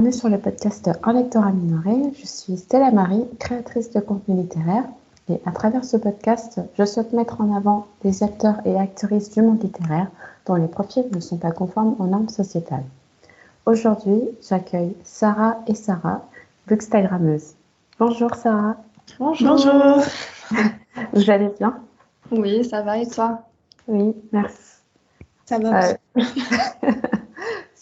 Bienvenue sur le podcast Un lectorat minoré. Je suis Stella Marie, créatrice de contenu littéraire. Et à travers ce podcast, je souhaite mettre en avant des acteurs et actrices du monde littéraire dont les profils ne sont pas conformes aux normes sociétales. Aujourd'hui, j'accueille Sarah et Sarah, bookstagrammeuses. Bonjour Sarah. Bonjour. Vous allez bien? Oui, ça va et toi? Oui, merci. Ça va.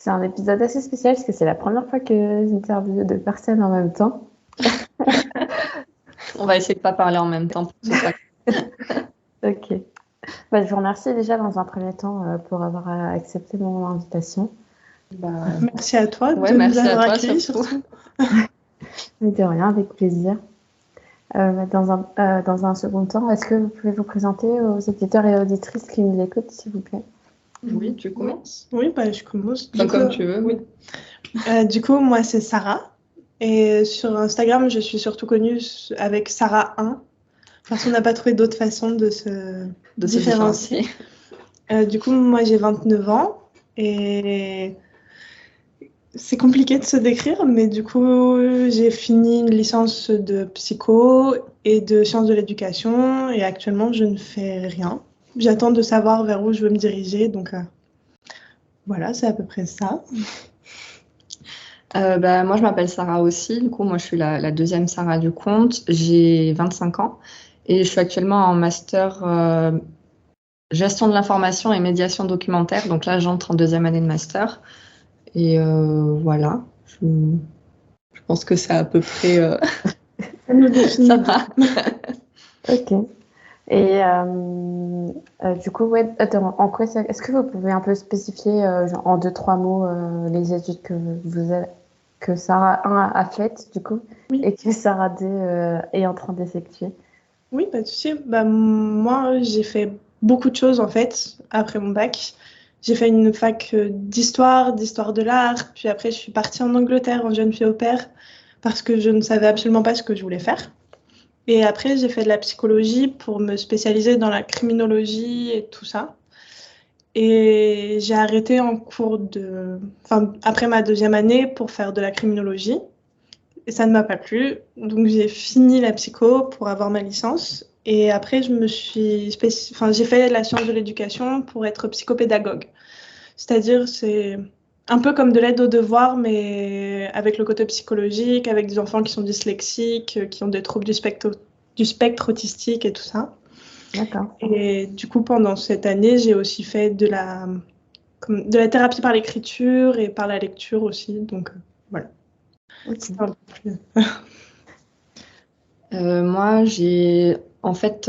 C'est un épisode assez spécial parce que c'est la première fois que j'interviewe deux personnes en même temps. On va essayer de ne pas parler en même temps. Ok. Je vous remercie déjà dans un premier temps pour avoir accepté mon invitation. Merci à toi de nous avoir accueillis surtout. Mais de rien, avec plaisir. Dans un second temps, est-ce que vous pouvez vous présenter aux éditeurs et auditrices qui nous écoutent, s'il vous plaît? Oui, tu commences. Oui, je commence. Comme tu veux. Oui. Du coup, moi, c'est Sarah. Et sur Instagram, je suis surtout connue avec Sarah1. Parce qu'on n'a pas trouvé d'autre façon de se différencier. Du coup, moi, j'ai 29 ans. Et c'est compliqué de se décrire, mais du coup, j'ai fini une licence de psycho et de sciences de l'éducation. Et actuellement, je ne fais rien. J'attends de savoir vers où je veux me diriger. Donc, voilà, c'est à peu près ça. Moi, je m'appelle Sarah aussi. Du coup, moi, je suis la deuxième Sarah du compte. J'ai 25 ans et je suis actuellement en master gestion de l'information et médiation documentaire. Donc là, j'entre en deuxième année de master. Et voilà. Je pense que c'est à peu près... Ça va. Ok. Et du coup, en quoi est-ce que vous pouvez un peu spécifier en 2-3 mots les études que Sarah 1 a faites du coup, oui. Et que Sarah 2 est en train d'effectuer? Oui, pas de souci. Moi, j'ai fait beaucoup de choses en fait après mon bac. J'ai fait une fac d'histoire de l'art, puis après je suis partie en Angleterre en jeune fille au pair parce que je ne savais absolument pas ce que je voulais faire. Et après, j'ai fait de la psychologie pour me spécialiser dans la criminologie et tout ça. Et j'ai arrêté après ma deuxième année pour faire de la criminologie. Et ça ne m'a pas plu. Donc, j'ai fini la psycho pour avoir ma licence. Et après, j'ai fait la science de l'éducation pour être psychopédagogue. C'est-à-dire, c'est un peu comme de l'aide aux devoirs, mais avec le côté psychologique, avec des enfants qui sont dyslexiques, qui ont des troubles du spectre autistique et tout ça. D'accord. Et du coup, pendant cette année, j'ai aussi fait de la thérapie par l'écriture et par la lecture aussi. Donc, voilà. Okay. Moi,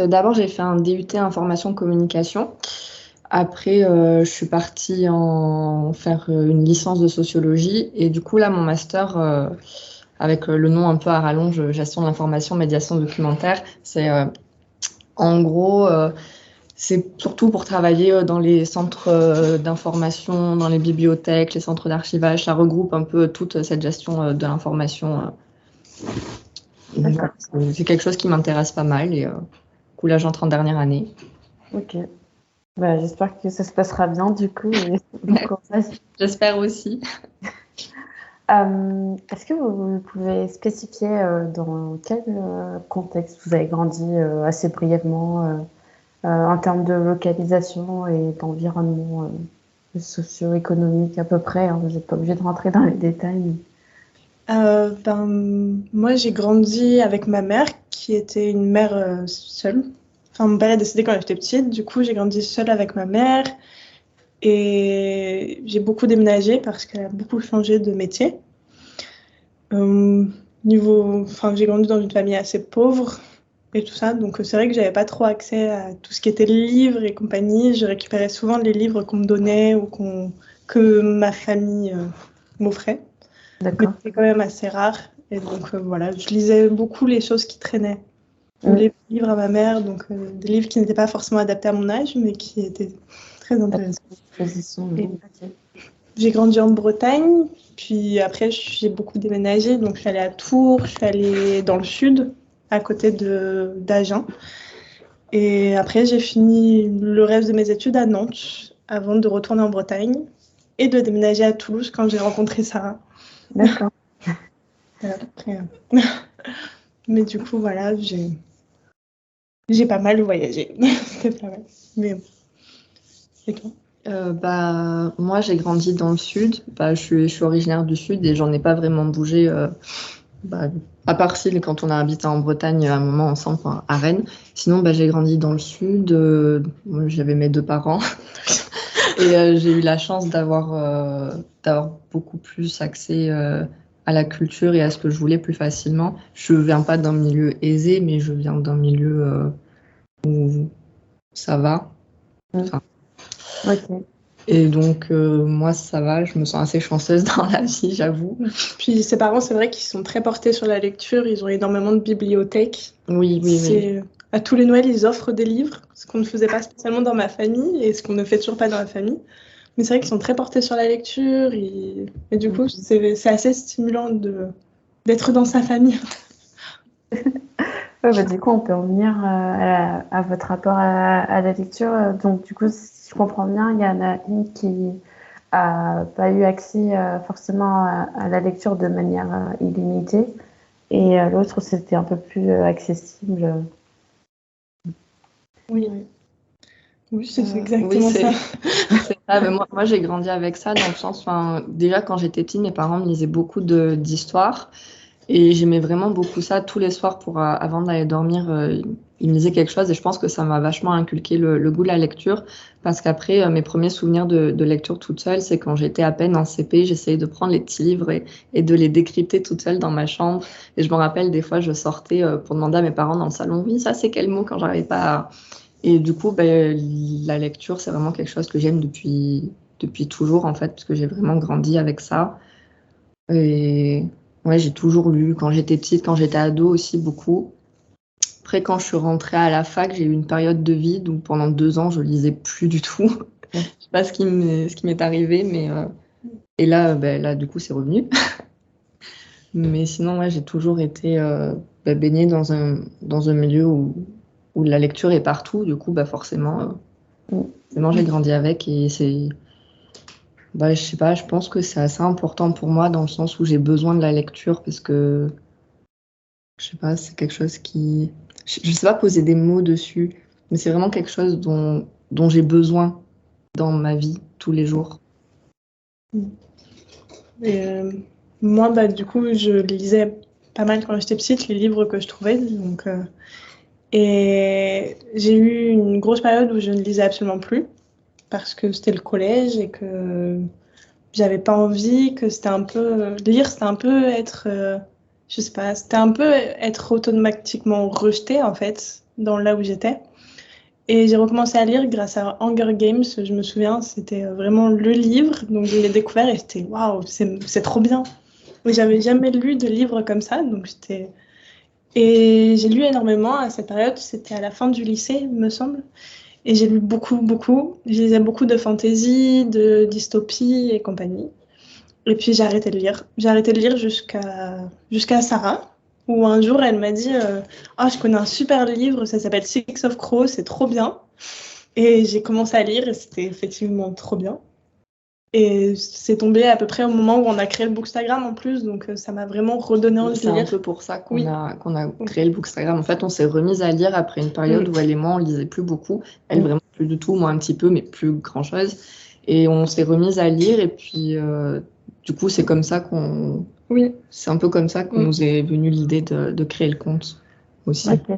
d'abord, j'ai fait un DUT information communication. Après, je suis partie faire une licence de sociologie. Et du coup, là, mon master, avec le nom un peu à rallonge, gestion de l'information, médiation documentaire, c'est en gros, c'est surtout pour travailler dans les centres d'information, dans les bibliothèques, les centres d'archivage. Ça regroupe un peu toute cette gestion de l'information. C'est quelque chose qui m'intéresse pas mal. Et du coup, là, j'entre en dernière année. Ok. J'espère que ça se passera bien du coup. J'espère aussi. Est-ce que vous pouvez spécifier dans quel contexte vous avez grandi assez brièvement en termes de localisation et d'environnement socio-économique à peu près, hein, vous n'êtes pas obligé de rentrer dans les détails. Moi, j'ai grandi avec ma mère qui était une mère seule. Enfin, mon père est décédé quand j'étais petite, du coup, j'ai grandi seule avec ma mère et j'ai beaucoup déménagé parce qu'elle a beaucoup changé de métier. J'ai grandi dans une famille assez pauvre et tout ça, donc c'est vrai que j'avais pas trop accès à tout ce qui était livres et compagnie. Je récupérais souvent les livres qu'on me donnait ou que ma famille m'offrait. D'accord. Mais c'était quand même assez rare. Et donc voilà, je lisais beaucoup les choses qui traînaient. Ou les livres à ma mère, donc des livres qui n'étaient pas forcément adaptés à mon âge, mais qui étaient très intéressants. J'ai grandi en Bretagne, puis après j'ai beaucoup déménagé, donc je suis allée à Tours, je suis allée dans le sud, à côté d'Agen. Et après j'ai fini le reste de mes études à Nantes, avant de retourner en Bretagne et de déménager à Toulouse quand j'ai rencontré Sarah. D'accord. Après, mais du coup, voilà, j'ai pas mal voyagé. C'est pas mal. Mais et toi? Moi, j'ai grandi dans le sud. Je suis originaire du sud et j'en ai pas vraiment bougé. À part si quand on a habité en Bretagne à un moment ensemble, enfin, à Rennes. Sinon, j'ai grandi dans le sud. Moi, j'avais mes deux parents et j'ai eu la chance d'avoir beaucoup plus accès à la culture et à ce que je voulais plus facilement. Je viens pas d'un milieu aisé, mais je viens d'un milieu où ça va. Enfin, Ok. et donc, moi, ça va, je me sens assez chanceuse dans la vie, j'avoue. Puis ses parents, c'est vrai qu'ils sont très portés sur la lecture. Ils ont énormément de bibliothèques. Oui. À tous les Noëls, ils offrent des livres, ce qu'on ne faisait pas spécialement dans ma famille et ce qu'on ne fait toujours pas dans la famille. Mais c'est vrai qu'ils sont très portés sur la lecture. Et du coup, c'est assez stimulant d'être dans sa famille. Ouais, du coup, on peut en venir à votre rapport à la lecture. Donc, du coup, si je comprends bien, il y en a une qui a pas eu accès forcément à la lecture de manière illimitée, et l'autre, c'était un peu plus accessible. Oui, c'est Oui, exactement ça. c'est ça. Mais moi, j'ai grandi avec ça dans le sens, déjà quand j'étais petite, mes parents me lisaient beaucoup d'histoires et j'aimais vraiment beaucoup ça. Tous les soirs, avant d'aller dormir, ils me lisaient quelque chose et je pense que ça m'a vachement inculqué le goût de la lecture parce qu'après, mes premiers souvenirs de lecture toute seule, c'est quand j'étais à peine en CP, j'essayais de prendre les petits livres et de les décrypter toute seule dans ma chambre. Et je me rappelle, des fois, je sortais pour demander à mes parents dans le salon, oui, ça c'est quel mot quand j'arrivais pas à... Et du coup, la lecture, c'est vraiment quelque chose que j'aime depuis toujours, en fait, parce que j'ai vraiment grandi avec ça. Et ouais, j'ai toujours lu quand j'étais petite, quand j'étais ado aussi, beaucoup. Après, quand je suis rentrée à la fac, j'ai eu une période de vide où pendant 2 ans, je lisais plus du tout. Je sais pas ce qui m'est arrivé, mais et là, du coup, c'est revenu. Mais sinon, ouais, j'ai toujours été baignée dans un milieu où la lecture est partout. Du coup, forcément, j'ai grandi avec et je sais pas, je pense que c'est assez important pour moi dans le sens où j'ai besoin de la lecture parce que, je sais pas, c'est quelque chose je sais pas poser des mots dessus, mais c'est vraiment quelque chose dont j'ai besoin dans ma vie tous les jours. Et moi, du coup, je lisais pas mal quand j'étais petite, les livres que je trouvais. Donc, et j'ai eu une grosse période où je ne lisais absolument plus parce que c'était le collège et que j'avais pas envie, que c'était un peu... Lire, c'était un peu être... je sais pas, c'était un peu être automatiquement rejeté, en fait, dans là où j'étais. Et j'ai recommencé à lire grâce à Hunger Games, je me souviens, c'était vraiment le livre. Donc je l'ai découvert et j'étais waouh, c'est trop bien. Oui, j'avais jamais lu de livre comme ça, donc j'étais... Et j'ai lu énormément à cette période, c'était à la fin du lycée, il me semble. Et j'ai lu beaucoup, beaucoup. Je lisais beaucoup de fantasy, de dystopie et compagnie. Et puis j'ai arrêté de lire. J'ai arrêté de lire jusqu'à Sarah, où un jour elle m'a dit je connais un super livre, ça s'appelle Six of Crows, c'est trop bien. Et j'ai commencé à lire et c'était effectivement trop bien. Et c'est tombé à peu près au moment où on a créé le Bookstagram en plus, donc ça m'a vraiment redonné envie de C'est un lire. peu pour ça qu'on Oui. a créé le Bookstagram. En fait, on s'est remise à lire après une période où elle et moi, on lisait plus beaucoup. Elle, vraiment plus du tout, moi un petit peu, mais plus grand-chose. Et on s'est remise à lire et puis du coup, c'est comme ça c'est un peu comme ça qu'on nous est venu l'idée de créer le compte aussi. Ok.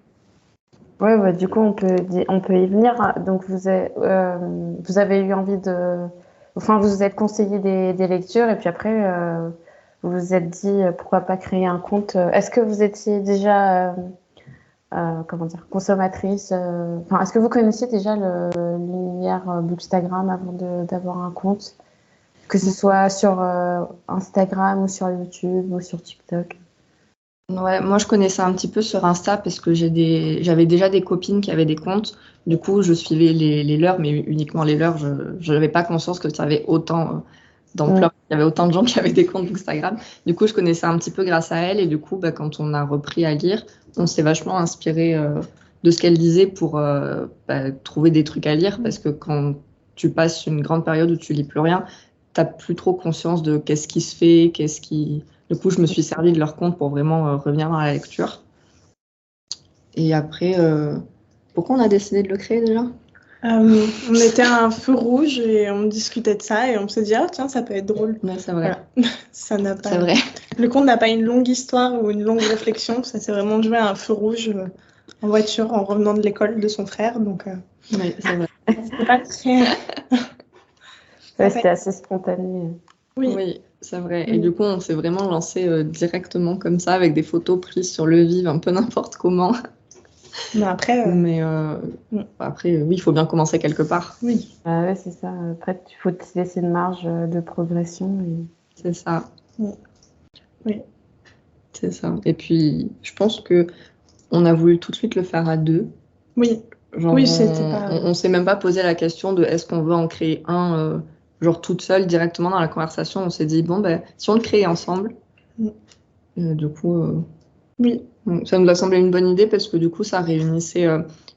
Ouais, du coup, on peut y venir. Donc, vous avez eu envie enfin, vous vous êtes conseillé des lectures et puis après, vous vous êtes dit pourquoi pas créer un compte. Est-ce que vous étiez déjà, comment dire, consommatrice, enfin, est-ce que vous connaissiez déjà l'univers Bookstagram avant d'avoir un compte, que ce soit sur Instagram ou sur YouTube ou sur TikTok? Ouais, moi je connaissais un petit peu sur Insta parce que j'avais déjà des copines qui avaient des comptes. Du coup, je suivais les leurs, mais uniquement les leurs. Je n'avais pas conscience que ça avait autant d'ampleur, qu'il y avait autant de gens qui avaient des comptes Instagram. Du coup, je connaissais un petit peu grâce à elle. Et du coup, quand on a repris à lire, on s'est vachement inspiré de ce qu'elle disait pour trouver des trucs à lire. Parce que quand tu passes une grande période où tu lis plus rien, t'as plus trop conscience de qu'est-ce qui se fait, Du coup, je me suis servi de leur compte pour vraiment revenir dans la lecture. Et après, pourquoi on a décidé de le créer déjà? On était à un feu rouge et on discutait de ça et on s'est dit, ah tiens, ça peut être drôle. Ouais, c'est vrai. Voilà. Ça n'a pas... C'est vrai. Le conte n'a pas une longue histoire ou une longue réflexion, ça s'est vraiment joué à un feu rouge en voiture en revenant de l'école de son frère. Donc, Oui, c'est vrai. c'était pas très... Ouais, c'était assez spontané. Oui, c'est vrai. Oui. Et du coup, on s'est vraiment lancé directement comme ça, avec des photos prises sur le vif, un peu n'importe comment. Mais après, Mais après, oui, il faut bien commencer quelque part. oui. Ouais, c'est ça. Après, il faut te laisser une marge de progression. C'est ça. Oui. C'est ça. Et puis, je pense que on a voulu tout de suite le faire à deux. Oui. Genre, Oui, c'était pas... on s'est même pas posé la question de est-ce qu'on veut en créer un, genre toute seule directement dans la conversation. On s'est dit, bon, ben, si on le crée ensemble, du coup, Oui. ça nous a semblé une bonne idée parce que du coup, ça réunissait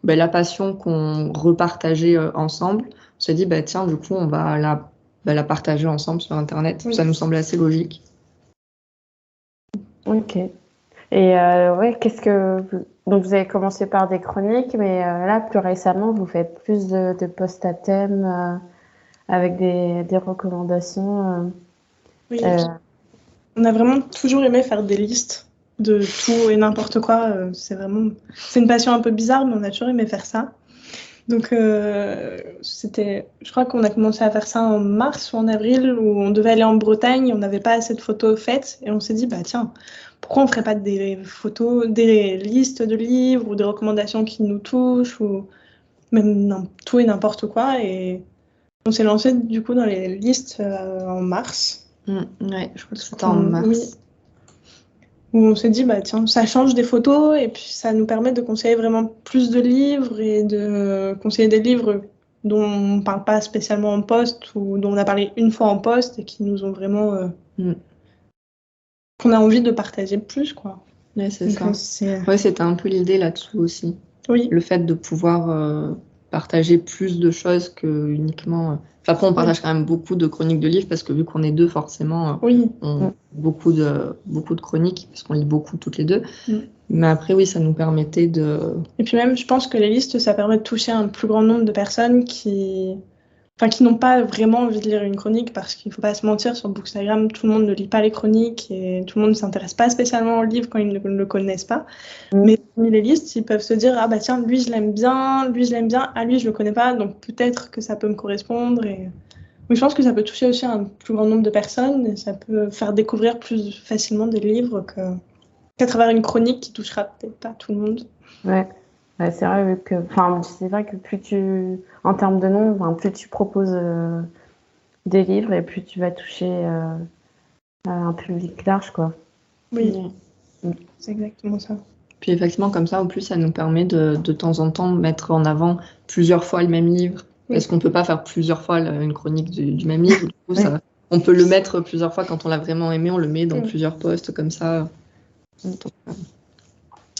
la passion qu'on repartageait ensemble. On s'est dit, bah, tiens, du coup, on va la partager ensemble sur Internet. Oui. Ça nous semblait assez logique. Ok. Et ouais, donc vous avez commencé par des chroniques, mais là, plus récemment, vous faites plus de posts à thème avec des recommandations. Oui. On a vraiment toujours aimé faire des listes de tout et n'importe quoi. C'est une passion un peu bizarre, mais on a toujours aimé faire ça. Donc, je crois qu'on a commencé à faire ça en mars ou en avril, où on devait aller en Bretagne, on n'avait pas assez de photos faites, et on s'est dit, bah tiens, pourquoi on ferait pas des photos, des listes de livres ou des recommandations qui nous touchent, ou même tout et n'importe quoi. Et on s'est lancé du coup dans les listes en mars. Ouais, je crois que c'était en mars. Oui. Où on s'est dit, bah tiens, ça change des photos et puis ça nous permet de conseiller vraiment plus de livres et de conseiller des livres dont on ne parle pas spécialement en post ou dont on a parlé une fois en post et qui nous ont vraiment... qu'on a envie de partager plus, quoi. Ouais, c'est Donc, ça. Ouais, c'était un peu l'idée là-dessous aussi. Oui. Le fait de pouvoir partager plus de choses que uniquement... Enfin, après, on partage quand même beaucoup de chroniques de livres parce que vu qu'on est deux, forcément, Oui. on beaucoup de chroniques parce qu'on lit beaucoup toutes les deux. Mais après, oui, ça nous permettait de... Et puis même, je pense que les listes, ça permet de toucher un plus grand nombre de personnes qui n'ont pas vraiment envie de lire une chronique, parce qu'il ne faut pas se mentir, sur Bookstagram, tout le monde ne lit pas les chroniques et tout le monde ne s'intéresse pas spécialement au livre quand ils ne le connaissent pas. Mais parmi les listes, ils peuvent se dire, ah bah tiens, lui je l'aime bien, ah lui je le connais pas, donc peut-être que ça peut me correspondre. Et... Oui, je pense que ça peut toucher aussi un plus grand nombre de personnes et ça peut faire découvrir plus facilement des livres qu'à travers une chronique qui touchera peut-être pas tout le monde. Ouais. Ouais, c'est vrai que, c'est vrai que en termes de nombre, plus tu proposes des livres et plus tu vas toucher un public large, quoi. Oui, c'est exactement ça. Puis effectivement, comme ça, en plus, ça nous permet de temps en temps mettre en avant plusieurs fois le même livre. Parce qu'on ne peut pas faire plusieurs fois une chronique du même livre. Du coup, on peut le mettre plusieurs fois quand on l'a vraiment aimé, on le met dans plusieurs posts comme ça.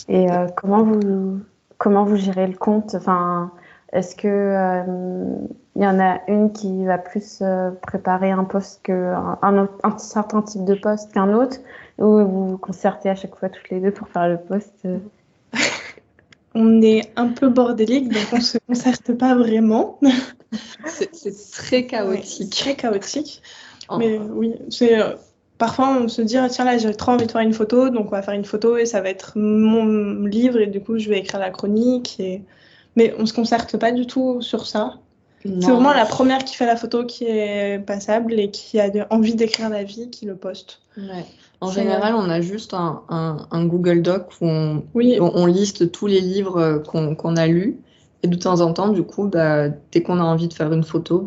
Et comment vous gérez le compte? Enfin, est-ce que il y en a une qui va plus préparer un post un certain type de post qu'un autre, ou vous vous concertez à chaque fois toutes les deux pour faire le post? On est un peu bordélique, donc on se concerte pas vraiment. C'est très chaotique. Très chaotique. Mais oui, parfois on se dit, tiens là j'ai trop envie de faire une photo, donc on va faire une photo et ça va être mon livre et du coup je vais écrire la chronique. Mais on se concerte pas du tout sur ça. C'est vraiment la première qui fait la photo qui est passable et qui a envie d'écrire la vie qui le poste. Ouais. En général, on a juste un Google Doc où on liste tous les livres qu'on a lus. Et de temps en temps, du coup, dès qu'on a envie de faire une photo,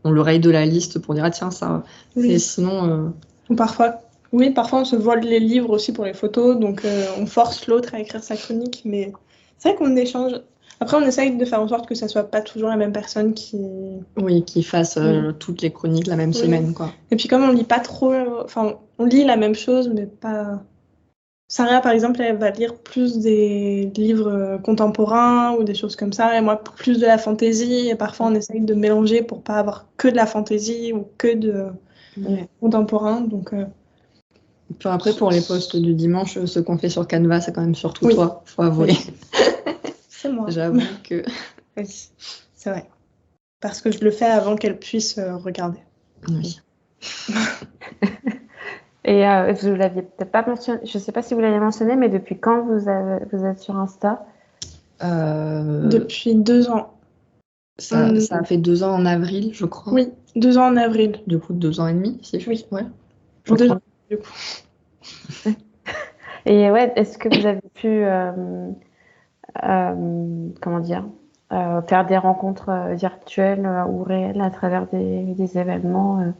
on le raye de la liste pour dire, ah tiens, ça. Et sinon... Ou parfois on se vole les livres aussi pour les photos, donc on force l'autre à écrire sa chronique. Mais c'est vrai qu'on échange. Après, on essaye de faire en sorte que ça soit pas toujours la même personne qui... Oui, qui fasse toutes les chroniques la même semaine, quoi. Et puis comme on lit pas trop... Enfin, on lit la même chose, mais pas... Sarah, par exemple, elle va lire plus des livres contemporains ou des choses comme ça, et moi, plus de la fantaisie. Et parfois, on essaye de mélanger pour pas avoir que de la fantaisie ou que de contemporain. Donc, Puis après, pour les posts du dimanche, ce qu'on fait sur Canva, c'est quand même surtout Oui. toi, faut avouer. C'est moi. J'avoue que... Oui, c'est vrai. Parce que je le fais avant qu'elle puisse regarder. Oui. Et vous l'aviez peut-être pas mentionné, je ne sais pas si vous l'avez mentionné, mais depuis quand vous êtes sur Insta? Depuis 2 ans. Ça a fait 2 ans en avril, je crois. Oui, 2 ans en avril. Du coup, 2 ans et demi, si Oui. Ouais. Je 2 crois. ans, du coup. Et ouais, est-ce que vous avez pu, comment dire, faire des rencontres virtuelles ou réelles à travers des événements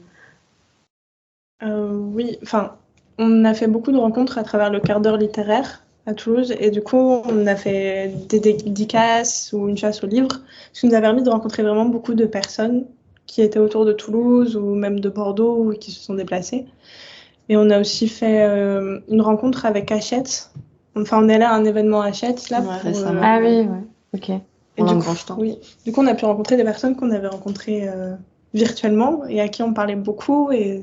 Oui, enfin, on a fait beaucoup de rencontres à travers le quart d'heure littéraire à Toulouse et du coup, on a fait des dédicaces ou une chasse aux livres, ce qui nous a permis de rencontrer vraiment beaucoup de personnes qui étaient autour de Toulouse ou même de Bordeaux ou qui se sont déplacées. Et on a aussi fait une rencontre avec Hachette. Enfin, on est allé à un événement Hachette là pour, récemment. Ah oui, ouais, ok. et du coup, Grand-Jean. oui. Du coup, on a pu rencontrer des personnes qu'on avait rencontrées virtuellement et à qui on parlait beaucoup et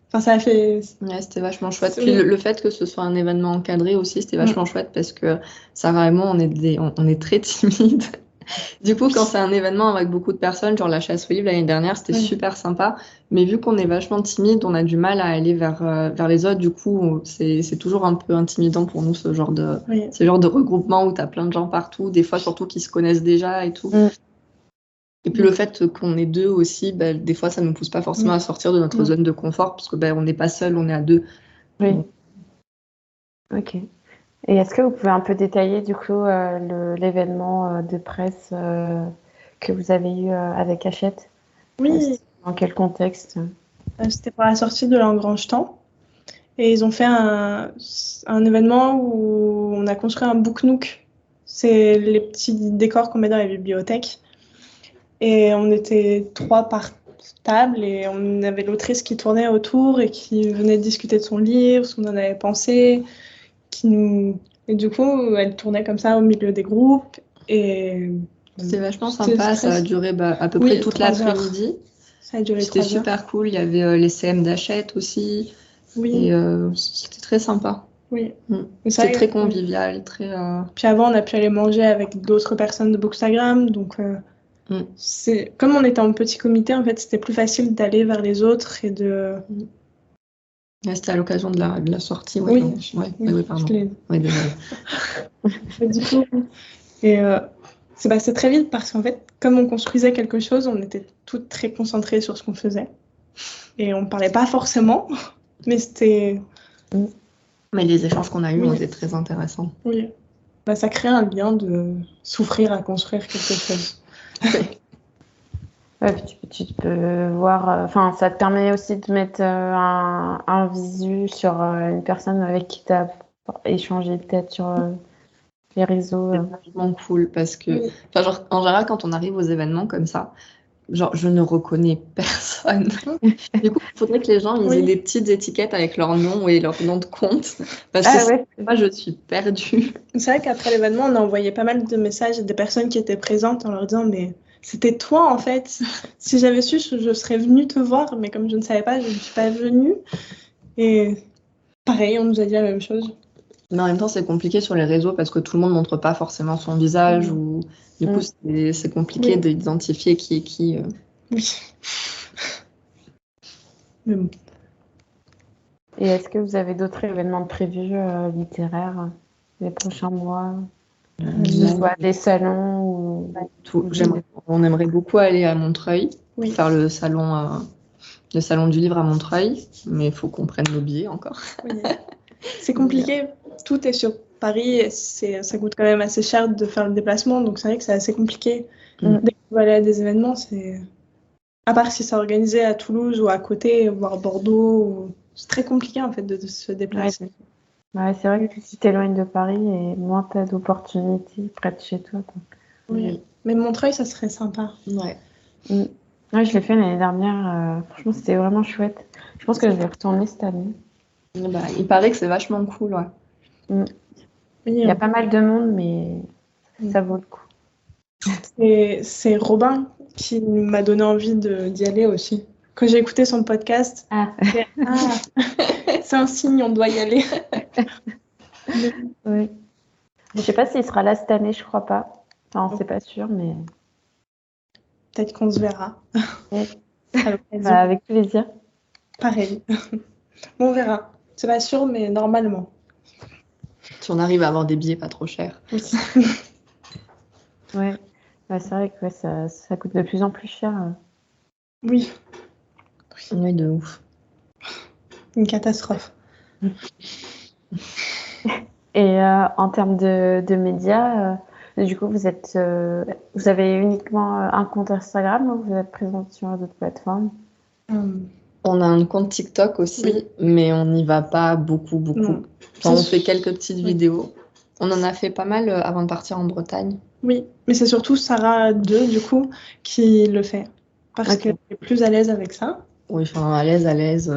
enfin, ça a fait. Ouais, c'était vachement chouette. C'est- Puis le fait que ce soit un événement encadré aussi, c'était vachement chouette parce que Sarah et moi, on est très timides. Du coup, quand c'est un événement avec beaucoup de personnes, genre la chasse aux livres l'année dernière, c'était super sympa. Mais vu qu'on est vachement timide, on a du mal à aller vers les autres. Du coup, c'est toujours un peu intimidant pour nous, ce genre de regroupement où tu as plein de gens partout, des fois surtout qui se connaissent déjà et tout. Et puis le fait qu'on est deux aussi, des fois, ça ne nous pousse pas forcément à sortir de notre zone de confort parce que on n'est pas seul, on est à deux. Oui. Ok. Et est-ce que vous pouvez un peu détailler du coup l'événement de presse que vous avez eu avec Hachette? Oui, Dans quel contexte? c'était pour la sortie de l'Engrangement. Et ils ont fait un événement où on a construit un book nook. C'est les petits décors qu'on met dans les bibliothèques. Et on était 3 par table et on avait l'autrice qui tournait autour et qui venait discuter de son livre, ce qu'on en avait pensé. Et du coup, elle tournait comme ça au milieu des groupes. Et c'était vachement sympa, ça a duré à peu près toute 3 heures. l'après-midi. Ça a duré 3 C'était heures. super cool, il y avait les CM d'Hachette aussi. Oui. Et c'était très sympa. Oui. C'était très convivial, très... Puis avant, on a pu aller manger avec d'autres personnes de Bookstagram, donc c'est comme on était en petit comité, en fait, c'était plus facile d'aller vers les autres et de. Ouais, c'était à l'occasion de la sortie. Oui. Oui, pardon. Oui, désolée. Du coup, et c'est passé très vite parce qu'en fait, comme on construisait quelque chose, on était toutes très concentrées sur ce qu'on faisait et on ne parlait pas forcément, mais c'était. Mais les échanges qu'on a eus ont été très intéressants. Oui. Ça crée un lien de souffrir à construire quelque chose. Ouais, tu peux voir, enfin, ça te permet aussi de mettre un visu sur une personne avec qui tu as échangé peut-être sur les réseaux. C'est vraiment cool parce que, genre, en général, quand on arrive aux événements comme ça, genre, je ne reconnais personne. Du coup, il faudrait que les gens ils aient des petites étiquettes avec leur nom et leur nom de compte. Parce que moi, je suis perdue. C'est vrai qu'après l'événement, on a envoyé pas mal de messages à des personnes qui étaient présentes en leur disant mais c'était toi en fait. Si j'avais su, je serais venue te voir, mais comme je ne savais pas, je ne suis pas venue. Et pareil, on nous a dit la même chose. Mais en même temps, c'est compliqué sur les réseaux parce que tout le monde ne montre pas forcément son visage. Ou... Du coup, c'est compliqué d'identifier qui est qui. Oui. Mais bon. Et est-ce que vous avez d'autres événements prévus littéraires les prochains mois? Que ce soit des salons ou... On aimerait beaucoup aller à Montreuil, faire le salon du livre à Montreuil, mais il faut qu'on prenne nos billets encore. Oui. C'est compliqué, tout est sur Paris et ça coûte quand même assez cher de faire le déplacement, donc c'est vrai que c'est assez compliqué. Dès qu'on va aller à des événements, c'est... À part si c'est organisé à Toulouse ou à côté, voire Bordeaux, c'est très compliqué en fait de se déplacer. Ouais, c'est vrai que si tu t'éloignes de Paris, et moins tu as d'opportunités près de chez toi. Oui, mais Montreuil, ça serait sympa. Ouais. Ouais, je l'ai fait l'année dernière. Franchement, c'était vraiment chouette. Je pense que je vais retourner cette année. Il paraît que c'est vachement cool, ouais. Il y a pas mal de monde, mais ça vaut le coup. C'est Robin qui m'a donné envie d'y aller aussi. Quand j'ai écouté son podcast, Ah, c'est un signe, on doit y aller. oui. Je sais pas s'il sera là cette année, je crois pas. Enfin, c'est pas sûr, mais Peut-être qu'on se verra ouais. à l'occasion. Bah, avec plaisir. Pareil. On verra. C'est pas sûr, mais normalement. Si on arrive à avoir des billets pas trop chers. Oui. Ouais. Ouais, c'est vrai que ouais, ça coûte de plus en plus cher. Oui, Oui, de ouf. une catastrophe. Et en termes de médias, du coup, vous avez uniquement un compte Instagram ou vous êtes présente sur d'autres plateformes? On a un compte TikTok aussi, Oui. mais on n'y va pas beaucoup. Non. Enfin, on fait quelques petites Oui. vidéos. On en a fait pas mal avant de partir en Bretagne. Oui, mais c'est surtout Sarah 2, du coup, qui le fait. Parce Ok. qu'elle est plus à l'aise avec ça. Oui, enfin, à l'aise. À l'aise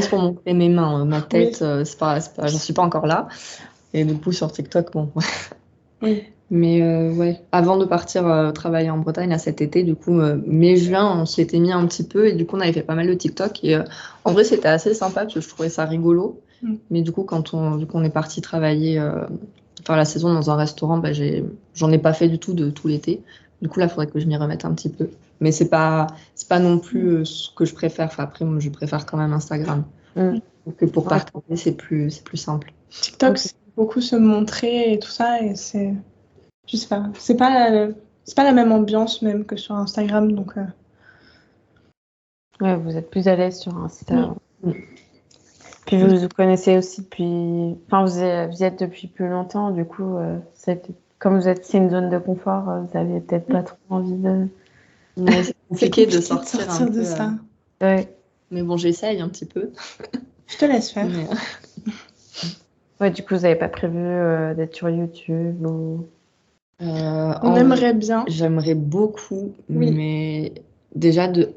pour montrer mes mains. Ma tête, j'en suis pas encore là. Et du coup, sur TikTok, bon. Oui. Mais ouais, avant de partir travailler en Bretagne là, cet été, du coup, mai-juin, on s'y était mis un petit peu et du coup, on avait fait pas mal de TikTok. Et en vrai, c'était assez sympa parce que je trouvais ça rigolo. Mais du coup, vu qu'on est parti travailler, faire la saison dans un restaurant, bah, j'en ai pas fait du tout de tout l'été. Du coup, là, il faudrait que je m'y remette un petit peu. Mais c'est pas non plus ce que je préfère. Enfin, après, moi, je préfère quand même Instagram. Mm. Donc, pour partager, c'est plus simple. TikTok, Ok. c'est beaucoup se montrer et tout ça. Et c'est. Je sais pas. C'est pas la même ambiance même que sur Instagram. Donc, Ouais, vous êtes plus à l'aise sur Insta. Oui. Puis vous vous connaissez aussi depuis. Enfin, vous y êtes depuis plus longtemps, du coup, comme c'est une zone de confort, vous avez peut-être pas trop envie de. Ouais, c'est compliqué de c'est compliqué sortir un de peu. ça. Ouais. Mais bon, j'essaye un petit peu. Je te laisse faire. Mais, Ouais, du coup, vous n'avez pas prévu d'être sur YouTube ou. On aimerait bien. J'aimerais beaucoup, Oui. mais déjà de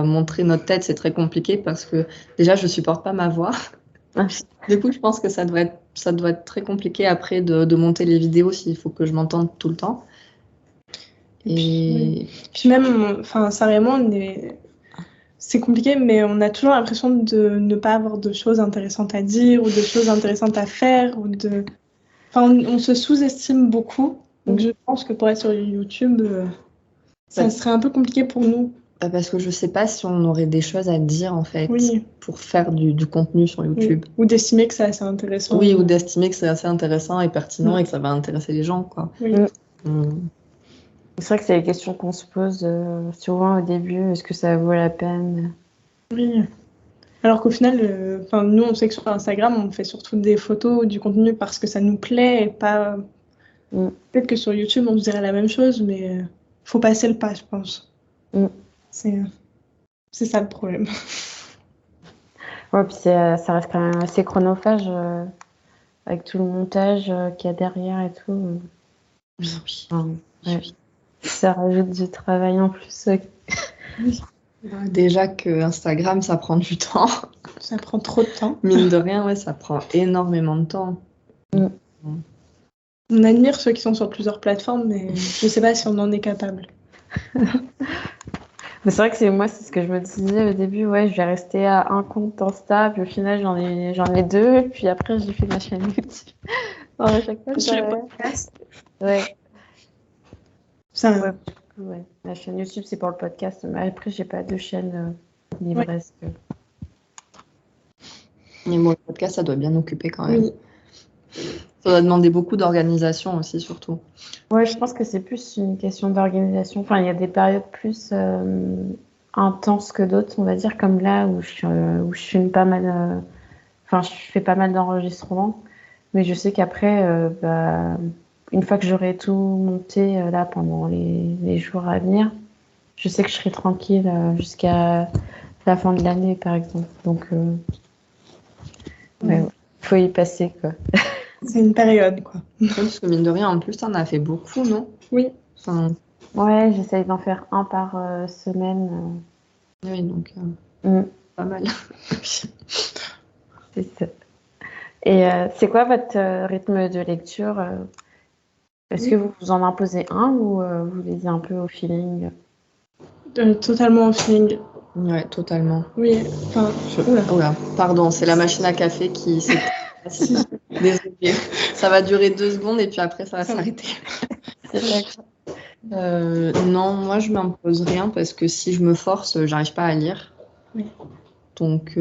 montrer notre tête, c'est très compliqué parce que déjà, je supporte pas ma voix. Ah. Du coup, je pense que ça doit être très compliqué après de monter les vidéos s'il faut que je m'entende tout le temps. Puis même, enfin, Sarah et moi, c'est compliqué, mais on a toujours l'impression de ne pas avoir de choses intéressantes à dire ou de choses intéressantes à faire. Enfin, on se sous-estime beaucoup. Donc, je pense que pour être sur YouTube, ça serait un peu compliqué pour nous. Parce que je sais pas si on aurait des choses à dire en fait Oui. pour faire du contenu sur YouTube. Oui. Ou d'estimer que c'est assez intéressant. Oui, ou d'estimer que c'est assez intéressant et pertinent et que ça va intéresser les gens, quoi. Oui. C'est vrai que c'est les questions qu'on se pose souvent au début. Est-ce que ça vaut la peine? Oui. Alors qu'au final, nous, on sait que sur Instagram, on fait surtout des photos, du contenu parce que ça nous plaît et pas. Peut-être que sur YouTube, on se dirait la même chose, mais faut passer le pas, je pense. C'est ça le problème. Ouais, puis ça reste quand même assez chronophage avec tout le montage qu'il y a derrière et tout. Oui. Ouais. Ça rajoute du travail en plus. Oui. Déjà que Instagram, ça prend du temps. Ça prend trop de temps. Mine de rien, ouais, ça prend énormément de temps. On admire ceux qui sont sur plusieurs plateformes, mais je sais pas si on en est capable. Mais c'est vrai que c'est ce que je me disais au début. Ouais, je vais rester à un compte Insta, puis au final j'en ai deux, puis après j'ai fait ma chaîne YouTube. Alors, à chaque fois, Sur les podcasts. Ouais. Ça. Ouais. La chaîne YouTube c'est pour le podcast, mais après j'ai pas de chaîne livresque. Mais bon, le podcast, ça doit bien occuper quand même. Oui. Ça doit demander beaucoup d'organisation aussi, surtout. Ouais, je pense que c'est plus une question d'organisation. Enfin, il y a des périodes plus intenses que d'autres, on va dire, comme là où je filme pas mal. Enfin, je fais pas mal d'enregistrements, mais je sais qu'après, une fois que j'aurai tout monté là pendant les jours à venir, je sais que je serai tranquille jusqu'à la fin de l'année, par exemple. Donc, faut y passer, quoi. C'est une période, quoi. Parce que mine de rien, en plus, t'en as fait beaucoup, non? Oui. Enfin... Ouais, j'essaye d'en faire un par semaine. Oui, donc pas mal. C'est ça. Et c'est quoi votre rythme de lecture? Est-ce que vous en imposez un ou vous lisez un peu au feeling? Totalement au feeling. Ouais, totalement. Oui, enfin, oula. Oula, pardon, c'est la machine à café qui s'est... Si. Désolée. Ça va durer 2 secondes et puis après, ça va Ça va. s'arrêter. C'est d'accord. Non, moi, je m'impose rien parce que si je me force, j'arrive pas à lire. Oui. Donc,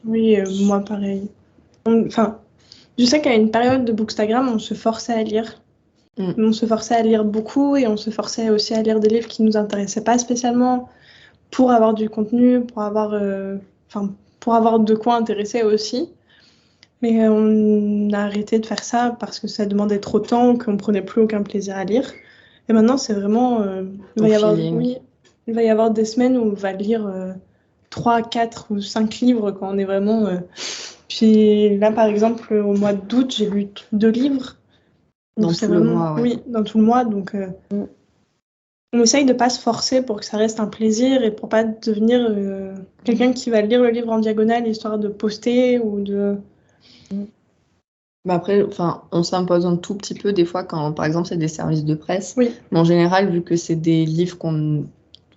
Oui, moi pareil. Enfin, je sais qu'à une période de Bookstagram, on se forçait à lire. Mm. On se forçait à lire beaucoup et on se forçait aussi à lire des livres qui nous intéressaient pas spécialement pour avoir du contenu, pour avoir de quoi intéresser aussi. Mais on a arrêté de faire ça parce que ça demandait trop de temps, qu'on prenait plus aucun plaisir à lire. Et maintenant, c'est vraiment... il va Au y avoir, feeling. oui, il va y avoir des semaines où on va lire 3, 4 ou 5 livres quand on est vraiment... Puis là, par exemple, au mois d'août, j'ai lu 2 livres. Donc Dans c'est tout le vraiment... mois, ouais. Oui, dans tout le mois. Donc on essaye de pas se forcer pour que ça reste un plaisir et pour pas devenir quelqu'un qui va lire le livre en diagonale histoire de poster ou de... Mais après, on s'impose un tout petit peu des fois quand, par exemple, c'est des services de presse. Oui. Mais en général, vu que c'est des livres qu'on a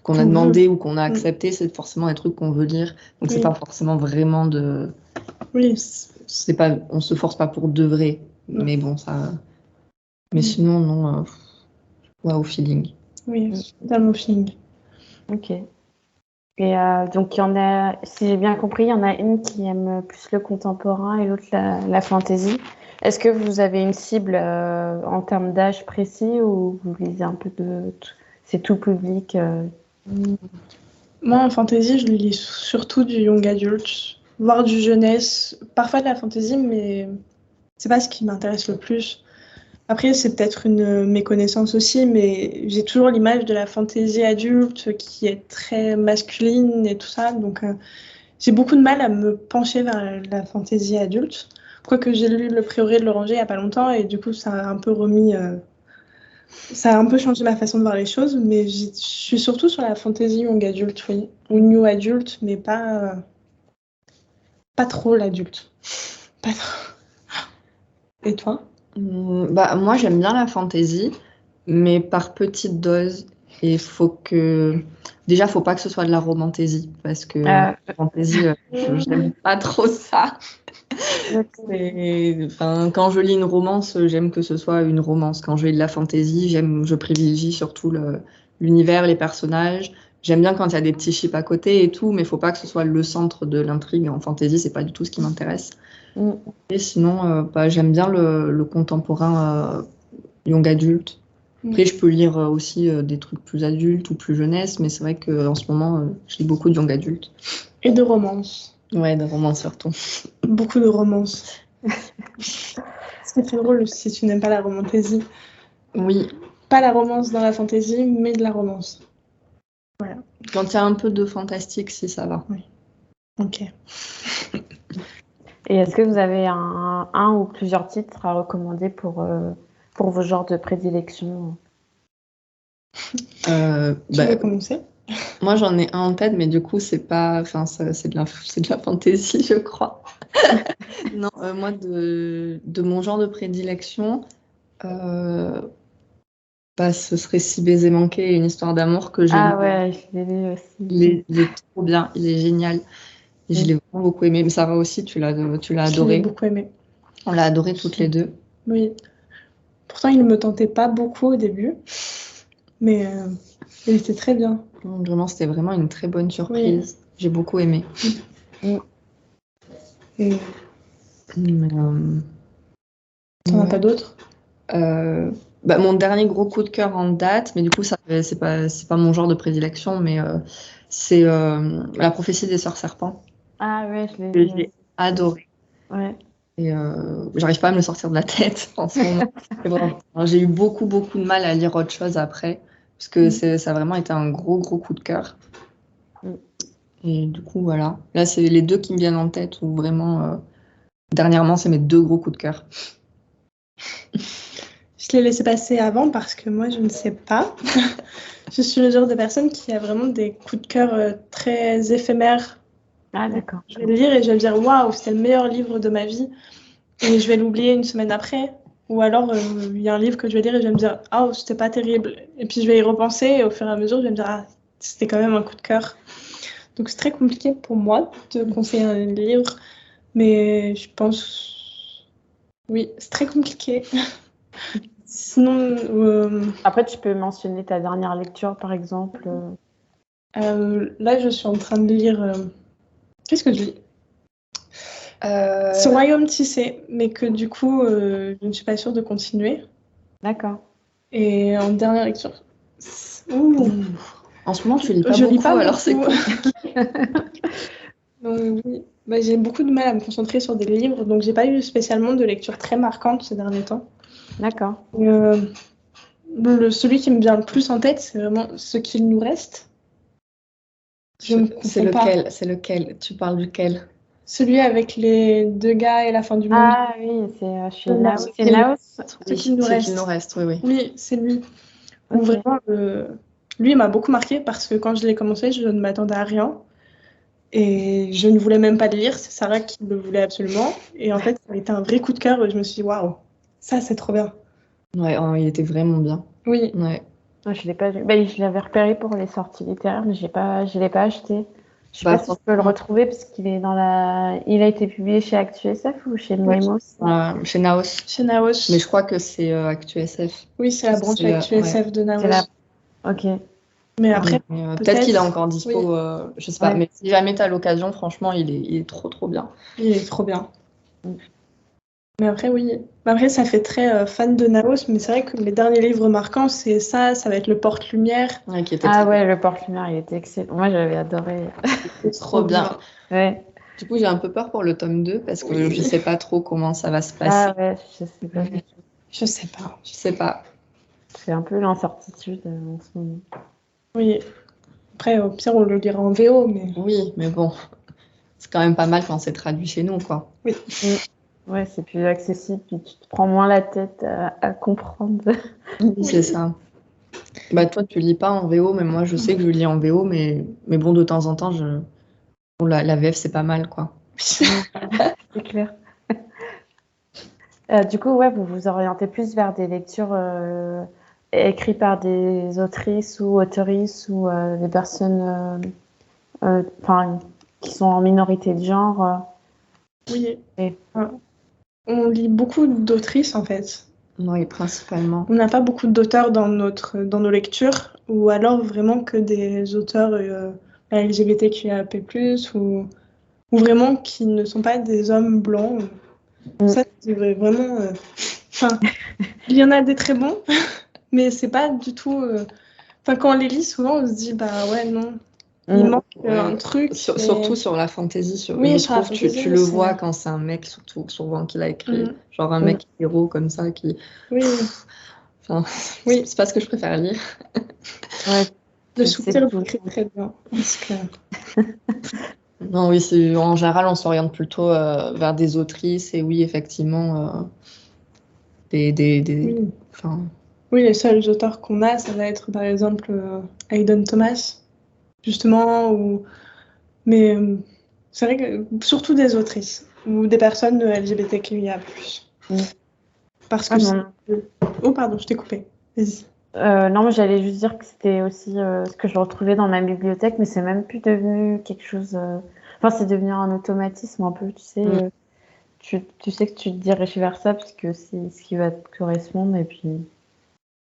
Qu'on demandé veut. ou qu'on a accepté, c'est forcément des trucs qu'on veut lire. Donc, c'est Oui. pas forcément vraiment de... Oui. C'est pas... On se force pas pour de vrai. Non. Mais bon, ça... Mais sinon, non... Ouais, au feeling. Oui, totalement au feeling. Ok. Et donc, il y en a, si j'ai bien compris, il y en a une qui aime plus le contemporain et l'autre la fantasy. Est-ce que vous avez une cible en termes d'âge précis ou vous lisez un peu de... C'est tout public Moi, en fantasy, je lis surtout du young adult, voire du jeunesse, parfois de la fantasy, mais c'est pas ce qui m'intéresse le plus. Après, c'est peut-être une méconnaissance aussi, mais j'ai toujours l'image de la fantasy adulte qui est très masculine et tout ça, donc j'ai beaucoup de mal à me pencher vers la fantasy adulte. Quoique j'ai lu Le Prieuré de l'Oranger il y a pas longtemps et du coup, ça a un peu remis... Ça a un peu changé ma façon de voir les choses, mais je suis surtout sur la fantasy young adulte, oui. Ou new adulte, mais pas trop l'adulte. Pas trop. Et toi? Moi, j'aime bien la fantasy, mais par petite dose. Et déjà, faut pas que ce soit de la romantasy, parce que la fantasy, je n'aime pas trop ça. Quand je lis une romance, j'aime que ce soit une romance. Quand je lis de la fantasy, je privilégie surtout l'univers, les personnages. J'aime bien quand il y a des petits chips à côté et tout, mais il faut pas que ce soit le centre de l'intrigue. En fantasy, c'est pas du tout ce qui m'intéresse. Et sinon, j'aime bien le contemporain young adulte. Après, je peux lire aussi des trucs plus adultes ou plus jeunesse, mais c'est vrai qu'en ce moment, je lis beaucoup de young adulte. Et de romance. Ouais, de romance surtout. Beaucoup de romance. C'est très drôle si tu n'aimes pas la romantasy. Oui. Pas la romance dans la fantasy, mais de la romance. Voilà. Quand il y a un peu de fantastique, si ça va. Oui. Ok. Et est-ce que vous avez un ou plusieurs titres à recommander pour vos genres de prédilection? Tu veux commencer? Moi, j'en ai un en tête, mais du coup, c'est pas... c'est de la fantaisie, je crois. Non, moi, de mon genre de prédilection, ce serait Si baiser manqué, une histoire d'amour que j'ai lu. Ah ouais, je l'ai lu aussi. Il est trop bien, il est génial. Et je l'ai vraiment beaucoup aimé. Mais Sarah aussi, tu l'as adoré. Je l'ai beaucoup aimé. On l'a adoré toutes les deux. Oui. Pourtant, il ne me tentait pas beaucoup au début, mais il était très bien. Vraiment, c'était vraiment une très bonne surprise. Oui. J'ai beaucoup aimé. Et... T'en as pas d'autres? Mon dernier gros coup de cœur en date, mais du coup, c'est pas mon genre de prédilection, mais c'est La prophétie des sœurs serpents. Ah ouais, je l'ai adoré. Ouais. Et j'arrive pas à me le sortir de la tête en ce moment. Bon, j'ai eu beaucoup de mal à lire autre chose après, parce que ça a vraiment été un gros coup de cœur. Et du coup, voilà. Là, c'est les deux qui me viennent en tête, où vraiment, dernièrement, c'est mes 2 gros coups de cœur. Je l'ai laissé passer avant parce que moi, je ne sais pas. Je suis le genre de personne qui a vraiment des coups de cœur très éphémères. Ah d'accord. Je vais le lire et je vais me dire waouh, c'était le meilleur livre de ma vie. Et je vais l'oublier une semaine après. Ou alors, il y a un livre que je vais lire et je vais me dire, ah, oh, c'était pas terrible. Et puis, je vais y repenser et au fur et à mesure, je vais me dire, ah, c'était quand même un coup de cœur. Donc, c'est très compliqué pour moi de conseiller un livre. Mais je pense, oui, c'est très compliqué. Sinon, Après, tu peux mentionner ta dernière lecture, par exemple. là, je suis en train de lire. Qu'est-ce que je lis? Euh, Ce royaume tissé, mais que du coup, je ne suis pas sûre de continuer. D'accord. Et en dernière lecture. Ouh. En ce moment, tu lis pas Je lis beaucoup, pas alors c'est beaucoup. cool. Donc, oui. Bah, j'ai beaucoup de mal à me concentrer sur des livres, donc j'ai pas eu spécialement de lecture très marquante ces derniers temps. D'accord. Celui qui me vient le plus en tête, c'est vraiment Ce qu'il nous reste. Je me C'est confonds pas. lequel? C'est lequel? Tu parles duquel? Celui avec les deux gars et la fin du monde. Ah oui, c'est chez Non, Naos. ce C'est qu'il Naos? Ce qu'il nous Ce reste. qu'il nous reste, oui, oui. Oui, c'est lui. Où Ok. vraiment, lui, il m'a beaucoup marqué parce que quand je l'ai commencé, je ne m'attendais à rien. Et je ne voulais même pas le lire. C'est Sarah qui le voulait absolument. Et en fait, ça a été un vrai coup de cœur. Et je me suis dit, waouh, ça, c'est trop bien. Ouais, il était vraiment bien. Oui. Ouais. Ah, je l'ai pas lu. Bah, je l'avais repéré pour les sorties littéraires, mais je l'ai pas acheté. Je sais Bah, pas si je peux le retrouver parce qu'il est dans la. Il a été publié chez ActuSF ou chez Mimos. Chez Naos. Chez Naos. Mais je crois que c'est ActuSF. Oui, c'est la branche ActuSF de Naos. C'est la. Ok. Mais après, peut-être qu'il est encore dispo, je sais pas. Ouais. Mais si jamais tu as l'occasion, franchement, il est trop, trop bien. il est trop bien. Mais après, oui. Après, ça fait très fan de Naos, mais c'est vrai que mes derniers livres marquants, c'est ça va être Le Porte-Lumière. Ouais, qui était Ah très ouais, Le Porte-Lumière, il était excellent. Moi, j'avais adoré. trop bien. Ouais. Du coup, j'ai un peu peur pour le tome 2 parce que je sais pas trop comment ça va se passer. Ah ouais, je sais pas. Je sais pas. Je sais pas. C'est un peu l'incertitude en ce moment. Oui. Après, au pire, on le lira en VO, mais... Oui, mais bon, c'est quand même pas mal quand c'est traduit chez nous, quoi. Oui. Ouais, c'est plus accessible, puis tu te prends moins la tête à comprendre. Oui, c'est ça. Bah, toi, tu lis pas en VO, mais moi, je sais que je lis en VO, mais bon, de temps en temps, bon, la VF, c'est pas mal, quoi. C'est clair. Du coup, ouais, vous vous orientez plus vers des lectures écrites par des autrices ou autrices ou des personnes qui sont en minorité de genre. Oui. Et... On lit beaucoup d'autrices, en fait. Oui, principalement. On n'a pas beaucoup d'auteurs dans nos lectures, ou alors vraiment que des auteurs LGBTQIAP+, ou vraiment qui ne sont pas des hommes blancs. Ça, c'est vraiment... il y en a des très bons, mais c'est pas du tout... quand on les lit, souvent, on se dit, bah ouais, non, il manque un truc. Surtout sur la fantaisie, oui, je trouve, tu le vois quand c'est un mec, surtout souvent qui l'a écrit, genre un mec héros comme ça qui... Oui. Enfin, oui. C'est pas ce que je préfère lire. Ouais. Le sous-titre écrit très bien. Non, oui, en général, on s'oriente plutôt vers des autrices et oui, effectivement, oui. Oui, les seuls auteurs qu'on a, ça va être par exemple Hayden Thomas, justement, mais c'est vrai que surtout des autrices ou des personnes LGBTQIA+. Parce que oh pardon, je t'ai coupé. Vas-y. Non, mais j'allais juste dire que c'était aussi ce que je retrouvais dans ma bibliothèque, mais c'est même plus devenu quelque chose. Enfin, c'est devenu un automatisme un peu, tu sais. Tu sais que tu te diriges vers ça parce que c'est ce qui va te correspondre et puis.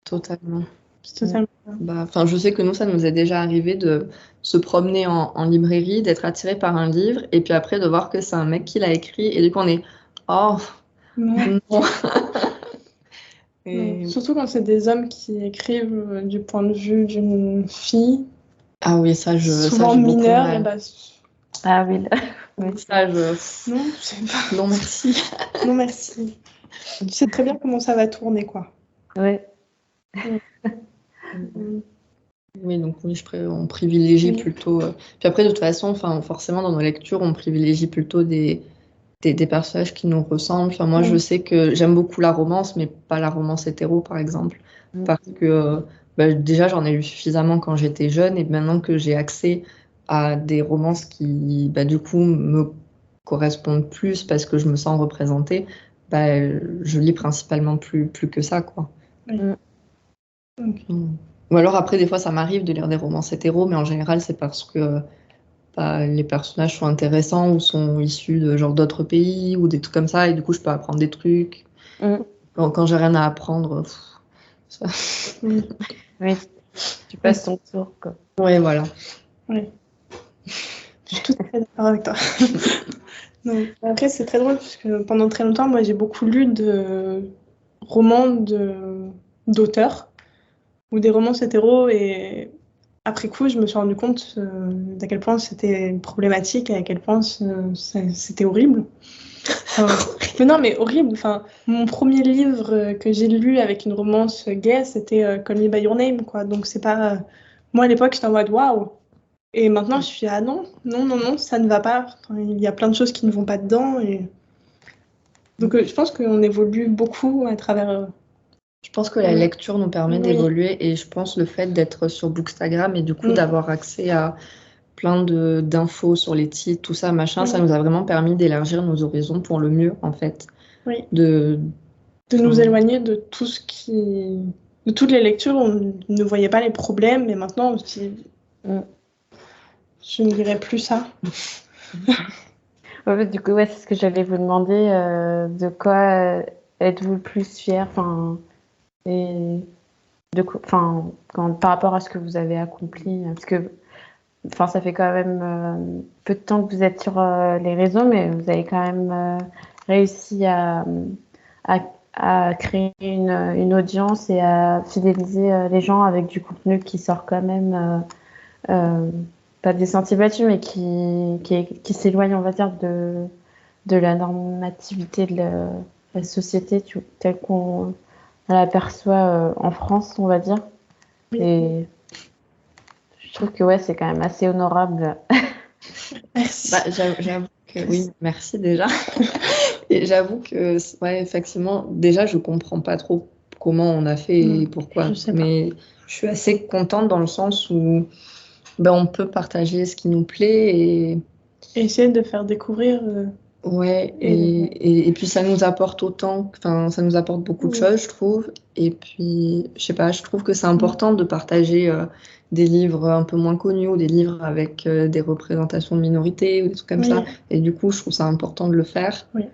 Totalement. Totalement. Je sais que nous, ça nous est déjà arrivé de se promener en librairie, d'être attiré par un livre et puis après de voir que c'est un mec qui l'a écrit et du coup on est oh non. Et... Surtout quand c'est des hommes qui écrivent du point de vue d'une fille. Ah oui, souvent mineure. Et bah... Ah oui. Ça, non, c'est pas... non, merci. Non, merci. Tu sais très bien comment ça va tourner, quoi. Oui. Oui, donc oui, on privilégie plutôt... Puis après, de toute façon, forcément, dans nos lectures, on privilégie plutôt des personnages qui nous ressemblent. Enfin, moi, je sais que j'aime beaucoup la romance, mais pas la romance hétéro, par exemple. Parce que déjà, j'en ai lu suffisamment quand j'étais jeune, et maintenant que j'ai accès à des romances qui, du coup, me correspondent plus parce que je me sens représentée, je lis principalement plus que ça, quoi. Oui. Ok. Ou alors après, des fois, ça m'arrive de lire des romans hétéros, mais en général, c'est parce que les personnages sont intéressants ou sont issus de genre d'autres pays ou des trucs comme ça, et du coup, je peux apprendre des trucs. Quand j'ai rien à apprendre, ça... Oui, tu passes ton tour, quoi. Ouais, voilà. Oui. Je suis tout à fait d'accord avec toi. Donc, après, c'est très drôle parce que pendant très longtemps, moi, j'ai beaucoup lu de romans d'auteurs ou des romans hétéros, et après coup, je me suis rendu compte d'à quel point c'était problématique et à quel point c'était horrible. Mais non, mais horrible. Enfin, mon premier livre que j'ai lu avec une romance gay, c'était Call Me By Your Name, quoi. Donc c'est pas. Moi à l'époque, j'étais en mode waouh. Et maintenant, je suis non, ça ne va pas. Enfin, il y a plein de choses qui ne vont pas dedans. Et... Donc je pense qu'on évolue beaucoup à travers. Je pense que la lecture nous permet d'évoluer, et je pense le fait d'être sur Bookstagram et du coup d'avoir accès à plein d'infos sur les titres, tout ça, machin, ça nous a vraiment permis d'élargir nos horizons pour le mieux, en fait. Oui. De nous éloigner de tout ce qui... De toutes les lectures, on ne voyait pas les problèmes, et maintenant, on se dit... Je ne dirais plus ça. Du coup, c'est ce que j'allais vous demander. De quoi êtes-vous le plus fier, et par rapport à ce que vous avez accompli, parce que ça fait quand même peu de temps que vous êtes sur les réseaux, mais vous avez quand même réussi à créer une audience et à fidéliser les gens avec du contenu qui sort quand même pas des sentiers battus, mais qui s'éloigne, on va dire, de la normativité de la société telle qu'on l'aperçoit en France, on va dire. Oui. Et je trouve que c'est quand même assez honorable. Merci. J'avoue que oui, merci déjà. Et j'avoue que effectivement, déjà, je comprends pas trop comment on a fait et pourquoi. Mais je suis assez contente dans le sens où on peut partager ce qui nous plaît et essayer de faire découvrir. Et puis ça nous apporte ça nous apporte beaucoup de choses, je trouve. Et puis, je sais pas, je trouve que c'est important de partager des livres un peu moins connus ou des livres avec des représentations de minorités ou des trucs comme ça. Et du coup, je trouve ça important de le faire. Oui.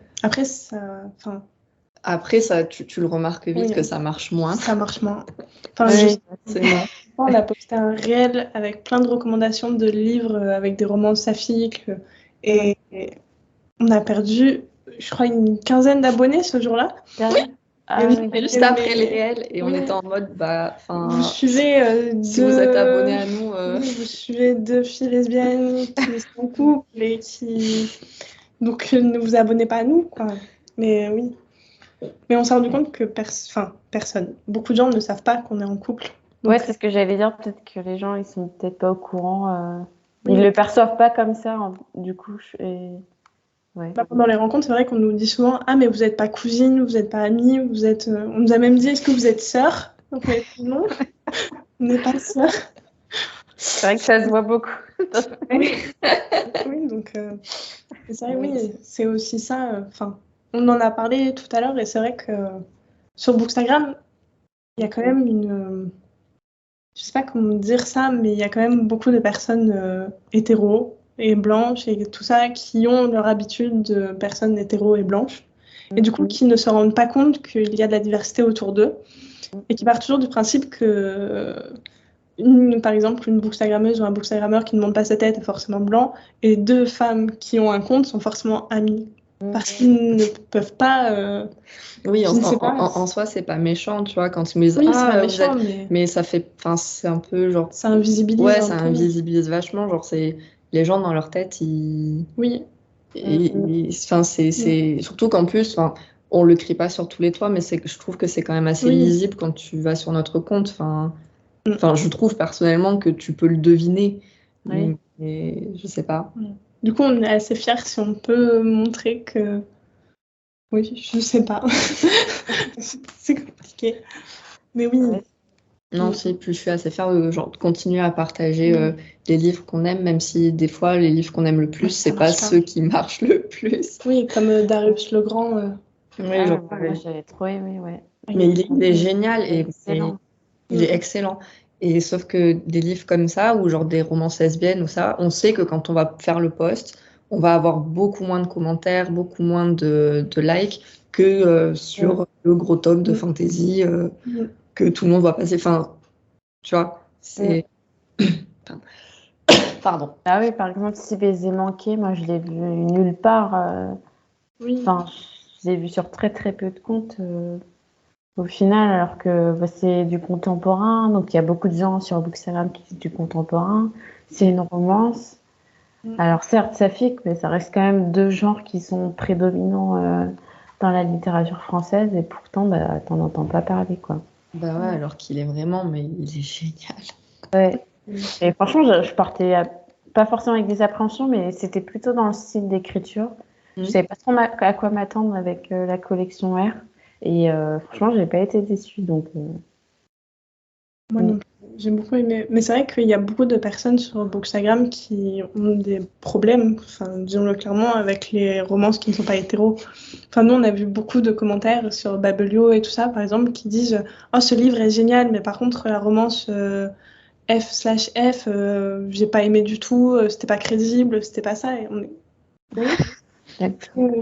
Après, tu le remarques vite que ça marche moins. Ça marche moins. On a posté un réel avec plein de recommandations de livres avec des romans saphiques et on a perdu, je crois, une quinzaine d'abonnés ce jour-là. Juste après le réel, et on était en mode, vous suivez si vous êtes abonnés à nous... vous suivez 2 filles lesbiennes qui sont en couple et qui... Donc, ne vous abonnez pas à nous, quoi. Mais oui. Mais on s'est rendu compte que personne. Beaucoup de gens ne savent pas qu'on est en couple. Donc... c'est ce que j'allais dire. Peut-être que les gens, ils sont peut-être pas au courant. Ils le perçoivent pas comme ça, du coup. Pendant les rencontres, c'est vrai qu'on nous dit souvent « Ah, mais vous n'êtes pas cousine, vous n'êtes pas amie, vous êtes... On nous a même dit « Est-ce que vous êtes sœur ?» Donc, non, on n'est pas sœur. C'est vrai que ça se voit beaucoup. Oui, donc... c'est vrai, c'est aussi ça. On en a parlé tout à l'heure, et c'est vrai que sur Bookstagram, il y a quand même une... je sais pas comment dire ça, mais il y a quand même beaucoup de personnes hétéros et blanches et tout ça qui ont leur habitude de personnes hétéros et blanches. Et du coup, qui ne se rendent pas compte qu'il y a de la diversité autour d'eux et qui partent toujours du principe que, par exemple, une bookstagrammeuse ou un bookstagrammeur qui ne monte pas sa tête est forcément blanc, et 2 femmes qui ont un compte sont forcément amies. Parce qu'ils ne peuvent pas... Oui, en soi, c'est pas méchant, tu vois, quand ils me disent c'est pas méchant, mais ça fait... c'est un peu genre... Ça invisibilise Ouais, ça invisibilise vachement, genre c'est... Les gens dans leur tête, ils... Oui. C'est... Surtout qu'en plus, on le crie pas sur tous les toits, mais je trouve que c'est quand même assez lisible quand tu vas sur notre compte, je trouve personnellement que tu peux le deviner, mais je sais pas. Du coup, on est assez fiers si on peut montrer que... Oui, je sais pas. C'est compliqué. Mais oui. Non, puis je suis assez fière de continuer à partager les livres qu'on aime, même si des fois, les livres qu'on aime le plus, c'est pas ceux qui marchent le plus. Oui, comme Darius le Grand. Oui, Ah, moi, j'avais trop aimé, ouais. mais il est génial et Excellent. il est excellent. Et sauf que des livres comme ça, ou genre des romances lesbiennes ou ça, on sait que quand on va faire le post, on va avoir beaucoup moins de commentaires, beaucoup moins de likes que sur le gros tome de fantasy que tout le monde va passer. Enfin, tu vois, c'est... Pardon. Ah oui, par exemple, Si baiser manqué, moi, je l'ai vu nulle part. Oui. Enfin, je l'ai vu sur très, très peu de comptes. Au final, alors que c'est du contemporain, donc il y a beaucoup de gens sur Bookstagram qui disent du contemporain, c'est une romance. Alors certes, ça fique, mais ça reste quand même deux genres qui sont prédominants dans la littérature française, et pourtant, bah, t'en entends pas parler, quoi. Bah ouais, alors qu'il est vraiment, mais il est génial. Ouais. Et franchement, je partais pas forcément avec des appréhensions, mais c'était plutôt dans le style d'écriture. Je savais pas trop à quoi m'attendre avec la collection R. Et franchement, j'ai pas été déçue. Donc, Moi non plus. J'ai beaucoup aimé. Mais c'est vrai qu'il y a beaucoup de personnes sur Bookstagram qui ont des problèmes, enfin, disons-le clairement, avec les romances qui ne sont pas hétéros. Enfin, nous, on a vu beaucoup de commentaires sur Babelio et tout ça, par exemple, qui disent « Oh, ce livre est génial, mais par contre, la romance F/F, j'ai pas aimé du tout, c'était pas crédible, c'était pas ça. » Et on est...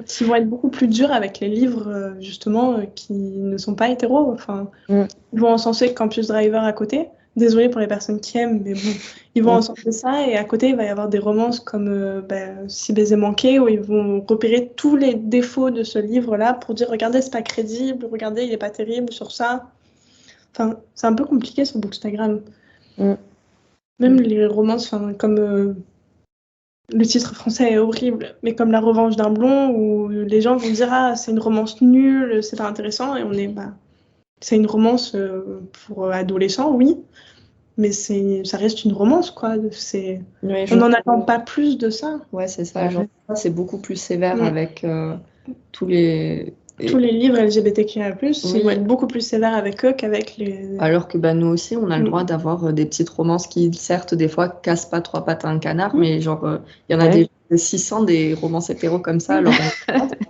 qui vont être beaucoup plus durs avec les livres, justement, qui ne sont pas hétéros. Enfin, ils vont encenser Campus Driver à côté. Désolée pour les personnes qui aiment, mais bon, ils vont encenser ça. Et à côté, il va y avoir des romances comme Si baiser manqué, où ils vont repérer tous les défauts de ce livre-là pour dire, regardez, c'est pas crédible, regardez, il est pas terrible sur ça. Enfin, c'est un peu compliqué sur Bookstagram. Même les romances, comme le titre français est horrible, mais comme La Revanche d'un blond, où les gens vont dire ah c'est une romance nulle, c'est pas intéressant, et on est c'est une romance pour adolescents, oui, mais ça reste une romance quoi. On n'en attend pas plus de ça. Ouais, c'est ça. Genre, c'est beaucoup plus sévère avec tous les livres LGBTQIA+, ils vont être beaucoup plus sévères avec eux qu'avec les... Alors que nous aussi, on a le droit d'avoir des petites romances qui, certes, des fois, cassent pas trois pattes à un canard, mais genre, il y en a des 600 des romances hétéros comme ça, alors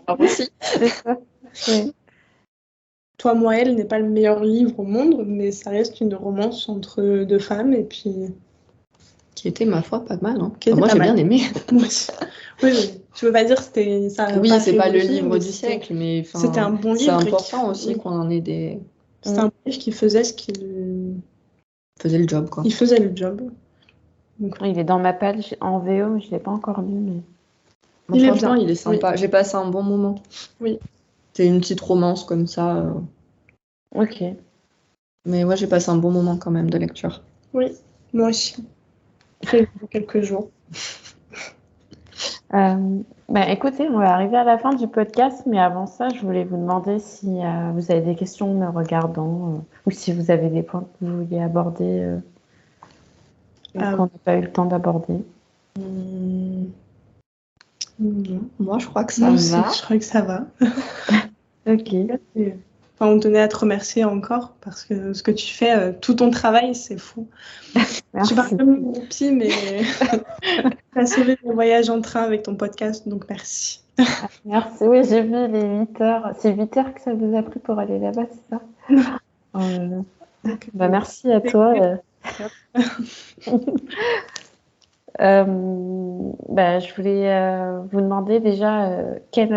on aussi. Toi, moi, elle n'est pas le meilleur livre au monde, mais ça reste une romance entre deux femmes, et puis... Qui était, ma foi, pas mal. Hein. Moi, j'ai bien aimé. Oui, je veux pas dire que c'était ça. Oui, c'est pas le livre du siècle, mais c'était un bon livre. C'est important aussi qu'on en ait des... C'était un bon livre qui faisait ce qu'il... faisait le job, quoi. Il faisait le job. Donc, il est dans ma page en VO, mais je l'ai pas encore lu. Mais... franchement, il est sympa. J'ai passé un bon moment. Oui. C'est une petite romance comme ça. Ok. Mais ouais, j'ai passé un bon moment quand même de lecture. Oui, moi aussi. J'ai lu quelques jours. Écoutez, on va arriver à la fin du podcast, mais avant ça, je voulais vous demander si vous avez des questions me regardant ou si vous avez des points que vous vouliez aborder qu'on n'a pas eu le temps d'aborder. Moi, je crois que ça va. Je crois que ça va. Ok. On tenait à te remercier encore parce que ce que tu fais, tout ton travail, c'est fou. Merci. Je parle comme une groupie, mais tu as sauvé mes voyages en train avec ton podcast, donc merci. Merci. Oui, j'ai vu les 8 heures. C'est 8 heures que ça vous a pris pour aller là-bas, c'est ça? Merci à toi. Je voulais vous demander déjà quel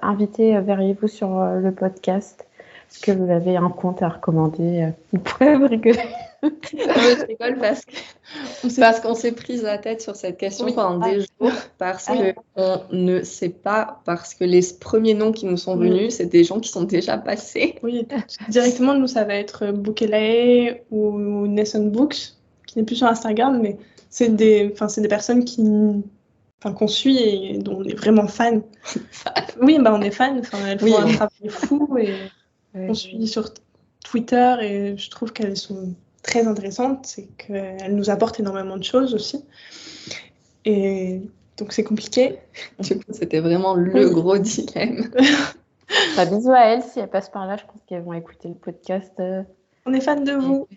invité verriez-vous sur le podcast? Est-ce que vous avez un compte à recommander? Vous pourrez vous rigoler. Je rigole parce qu'on s'est prise la tête sur cette question pendant des jours parce qu'on ne sait pas, parce que les premiers noms qui nous sont venus, c'est des gens qui sont déjà passés. Oui, directement, nous, ça va être Bookelae ou Nessun Books, qui n'est plus sur Instagram, mais c'est des personnes qu'on suit et dont on est vraiment fan. Oui, on est fan. Elles font un travail fou et on suit sur Twitter et je trouve qu'elles sont très intéressantes. C'est qu'elles nous apportent énormément de choses aussi. Et donc, c'est compliqué. Du coup, c'était vraiment le gros dilemme. Bisous à elles, si elles passent par là, je pense qu'elles vont écouter le podcast. On est fan de vous.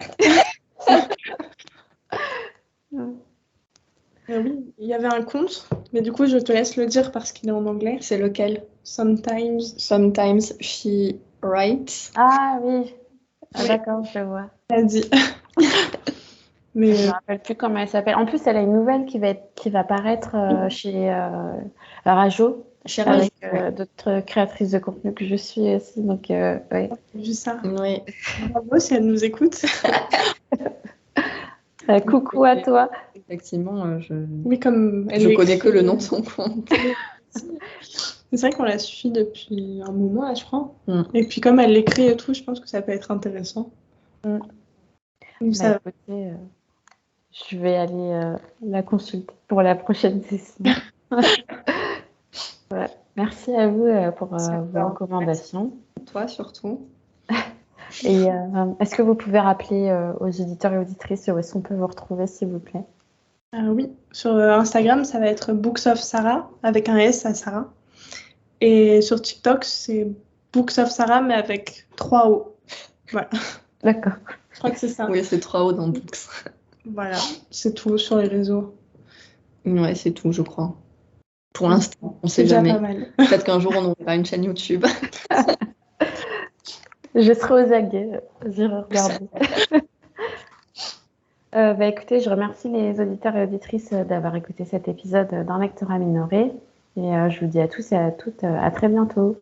Oui, il y avait un compte, mais du coup, je te laisse le dire parce qu'il est en anglais. C'est lequel? Sometimes. Sometimes she writes. Ah oui, Oui, d'accord, je vois. elle dit. Je Mais me rappelle plus comment elle s'appelle. En plus, elle a une nouvelle qui va paraître chez Rajo Chez Raj. avec d'autres créatrices de contenu que je suis aussi. Donc, ouais. j'ai vu ça. Oui. Bravo si elle nous écoute. Coucou à toi. Effectivement, Oui, comme elle je connais l'écrit. que le nom de son compte. C'est vrai qu'on la suit depuis un moment, là, je crois. Mm. Et puis comme elle l'écrit et tout, je pense que ça peut être intéressant. Mm. Donc, Bah, écoutez, je vais aller la consulter pour la prochaine session. Ouais. Merci à vous pour vos recommandations. Toi surtout. Et est-ce que vous pouvez rappeler aux auditeurs et auditrices où est-ce qu'on peut vous retrouver, s'il vous plaît? oui, sur Instagram, ça va être Books of Sarah, avec un S à Sarah. Et sur TikTok, c'est Books of Sarah, mais avec 3 O. Voilà, D'accord. je crois que c'est ça. Oui, c'est 3 O dans Books. Voilà, c'est tout sur les réseaux. Ouais, c'est tout, je crois. Pour l'instant, on C'est sait déjà jamais. pas mal. Peut-être qu'un jour, on aura une chaîne YouTube. Je serai aux aguets, j'irai regarder. Écoutez, je remercie les auditeurs et auditrices d'avoir écouté cet épisode d'un lectorat minoré. Et je vous dis à tous et à toutes à très bientôt.